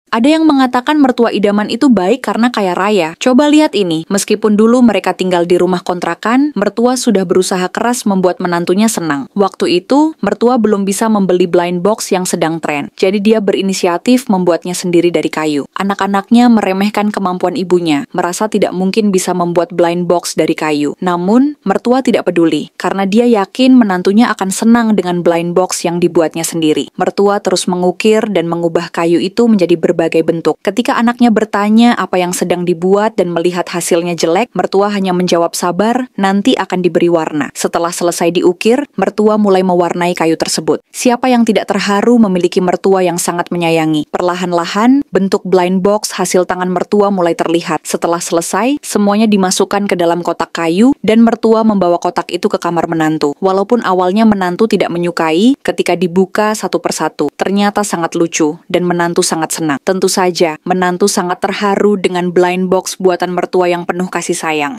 Ada yang mengatakan mertua idaman itu baik karena kaya raya. Coba lihat ini, meskipun dulu mereka tinggal di rumah kontrakan, mertua sudah berusaha keras membuat menantunya senang. Waktu itu, mertua belum bisa membeli blind box yang sedang tren. Jadi dia berinisiatif membuatnya sendiri dari kayu. Anak-anaknya meremehkan kemampuan ibunya, merasa tidak mungkin bisa membuat blind box dari kayu. Namun, mertua tidak peduli, karena dia yakin menantunya akan senang dengan blind box yang dibuatnya sendiri. Mertua terus mengukir dan mengubah kayu itu menjadi berbagai bentuk. Ketika anaknya bertanya apa yang sedang dibuat dan melihat hasilnya jelek, mertua hanya menjawab sabar, nanti akan diberi warna. Setelah selesai diukir, mertua mulai mewarnai kayu tersebut. Siapa yang tidak terharu memiliki mertua yang sangat menyayangi? Perlahan-lahan, bentuk blind box hasil tangan mertua mulai terlihat. Setelah selesai, semuanya dimasukkan ke dalam kotak kayu dan mertua membawa kotak itu ke kamar menantu. Walaupun awalnya menantu tidak menyukai, ketika dibuka satu persatu, ternyata sangat lucu dan menantu sangat senang. Tentu saja, menantu sangat terharu dengan blind box buatan mertua yang penuh kasih sayang.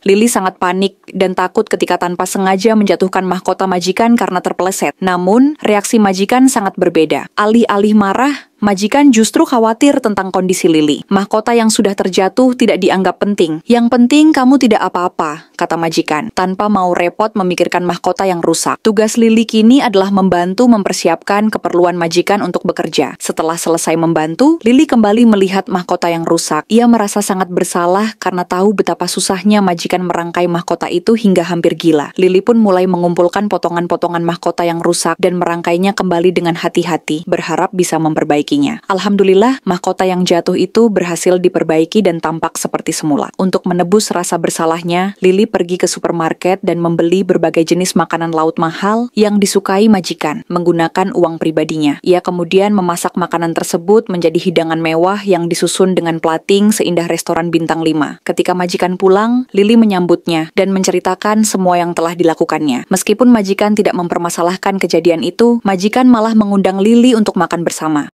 Lily sangat panik dan takut ketika tanpa sengaja menjatuhkan mahkota majikan karena terpeleset. Namun, reaksi majikan sangat berbeda. Alih-alih marah, majikan justru khawatir tentang kondisi Lily. Mahkota yang sudah terjatuh tidak dianggap penting. Yang penting kamu tidak apa-apa, kata majikan, tanpa mau repot memikirkan mahkota yang rusak. Tugas Lily kini adalah membantu mempersiapkan keperluan majikan untuk bekerja. Setelah selesai membantu, Lily kembali melihat mahkota yang rusak. Ia merasa sangat bersalah karena tahu betapa susahnya majikan merangkai mahkota itu hingga hampir gila. Lily pun mulai mengumpulkan potongan-potongan mahkota yang rusak dan merangkainya kembali dengan hati-hati, berharap bisa memperbaikinya. Alhamdulillah, mahkota yang jatuh itu berhasil diperbaiki dan tampak seperti semula. Untuk menebus rasa bersalahnya, Lily pergi ke supermarket dan membeli berbagai jenis makanan laut mahal yang disukai majikan, menggunakan uang pribadinya. Ia kemudian memasak makanan tersebut menjadi hidangan mewah yang disusun dengan plating seindah restoran bintang 5. Ketika majikan pulang, Lily menyambutnya dan menceritakan semua yang telah dilakukannya. Meskipun majikan tidak mempermasalahkan kejadian itu, majikan malah mengundang Lily untuk makan bersama.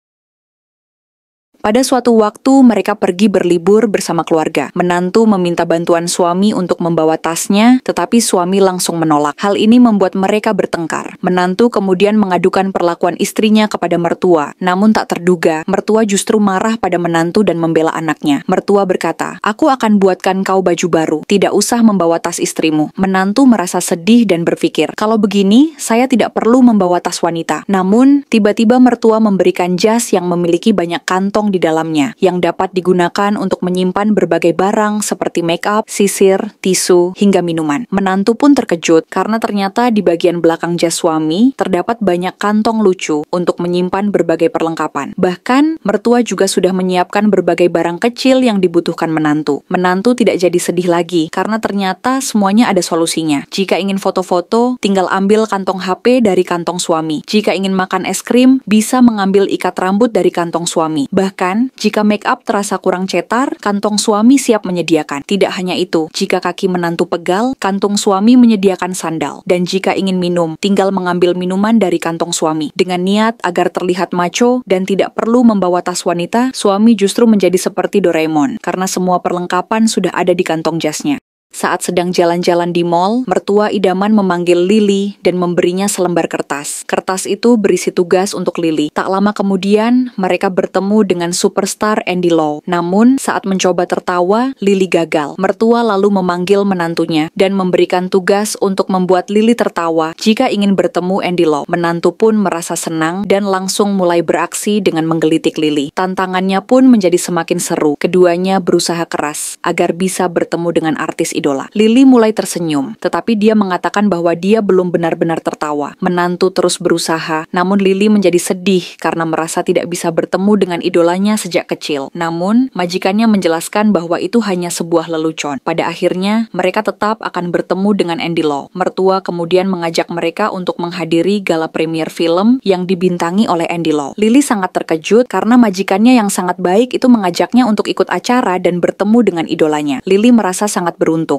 Pada suatu waktu, mereka pergi berlibur bersama keluarga. Menantu meminta bantuan suami untuk membawa tasnya, tetapi suami langsung menolak. Hal ini membuat mereka bertengkar. Menantu kemudian mengadukan perlakuan istrinya kepada mertua. Namun tak terduga, mertua justru marah pada menantu dan membela anaknya. Mertua berkata, "Aku akan buatkan kau baju baru. Tidak usah membawa tas istrimu." Menantu merasa sedih dan berpikir, kalau begini, saya tidak perlu membawa tas wanita. Namun, tiba-tiba mertua memberikan jas yang memiliki banyak kantong di dalamnya, yang dapat digunakan untuk menyimpan berbagai barang seperti make up, sisir, tisu, hingga minuman. Menantu pun terkejut karena ternyata di bagian belakang jas suami terdapat banyak kantong lucu untuk menyimpan berbagai perlengkapan. Bahkan, mertua juga sudah menyiapkan berbagai barang kecil yang dibutuhkan menantu. Menantu tidak jadi sedih lagi karena ternyata semuanya ada solusinya. Jika ingin foto-foto, tinggal ambil kantong HP dari kantong suami. Jika ingin makan es krim, bisa mengambil ikat rambut dari kantong suami. Bahkan, jika make up terasa kurang cetar, kantong suami siap menyediakan. Tidak hanya itu, jika kaki menantu pegal, kantong suami menyediakan sandal. Dan jika ingin minum, tinggal mengambil minuman dari kantong suami. Dengan niat agar terlihat macho dan tidak perlu membawa tas wanita, suami justru menjadi seperti Doraemon, karena semua perlengkapan sudah ada di kantong jasnya. Saat sedang jalan-jalan di mall, mertua idaman memanggil Lily dan memberinya selembar kertas. Kertas itu berisi tugas untuk Lily. Tak lama kemudian, mereka bertemu dengan superstar Andy Lau. Namun, saat mencoba tertawa, Lily gagal. Mertua lalu memanggil menantunya dan memberikan tugas untuk membuat Lily tertawa jika ingin bertemu Andy Lau. Menantu pun merasa senang dan langsung mulai beraksi dengan menggelitik Lily. Tantangannya pun menjadi semakin seru. Keduanya berusaha keras agar bisa bertemu dengan artis idola. Lily mulai tersenyum, tetapi dia mengatakan bahwa dia belum benar-benar tertawa. Menantu terus berusaha, namun Lily menjadi sedih karena merasa tidak bisa bertemu dengan idolanya sejak kecil. Namun, majikannya menjelaskan bahwa itu hanya sebuah lelucon. Pada akhirnya, mereka tetap akan bertemu dengan Andy Lau. Mertua kemudian mengajak mereka untuk menghadiri gala premier film yang dibintangi oleh Andy Lau. Lily sangat terkejut karena majikannya yang sangat baik itu mengajaknya untuk ikut acara dan bertemu dengan idolanya. Lily merasa sangat beruntung.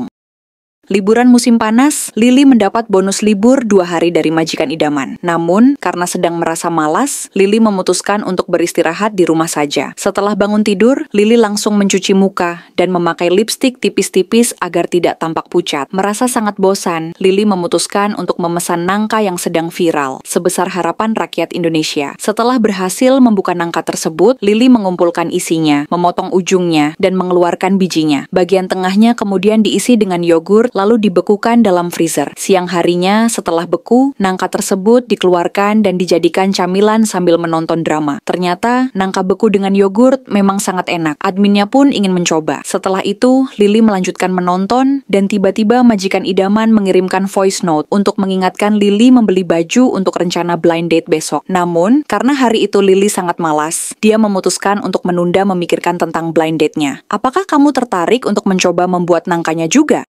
Liburan musim panas, Lily mendapat bonus libur 2 hari dari majikan idaman. Namun, karena sedang merasa malas, Lily memutuskan untuk beristirahat di rumah saja. Setelah bangun tidur, Lily langsung mencuci muka dan memakai lipstik tipis-tipis agar tidak tampak pucat. Merasa sangat bosan, Lily memutuskan untuk memesan nangka yang sedang viral, sebesar harapan rakyat Indonesia. Setelah berhasil membuka nangka tersebut, Lily mengumpulkan isinya, memotong ujungnya, dan mengeluarkan bijinya. Bagian tengahnya kemudian diisi dengan yogurt, lalu dibekukan dalam freezer. Siang harinya, setelah beku, nangka tersebut dikeluarkan dan dijadikan camilan sambil menonton drama. Ternyata, nangka beku dengan yogurt memang sangat enak. Adminnya pun ingin mencoba. Setelah itu, Lily melanjutkan menonton, dan tiba-tiba majikan idaman mengirimkan voice note untuk mengingatkan Lily membeli baju untuk rencana blind date besok. Namun, karena hari itu Lily sangat malas, dia memutuskan untuk menunda memikirkan tentang blind date-nya. Apakah kamu tertarik untuk mencoba membuat nangkanya juga?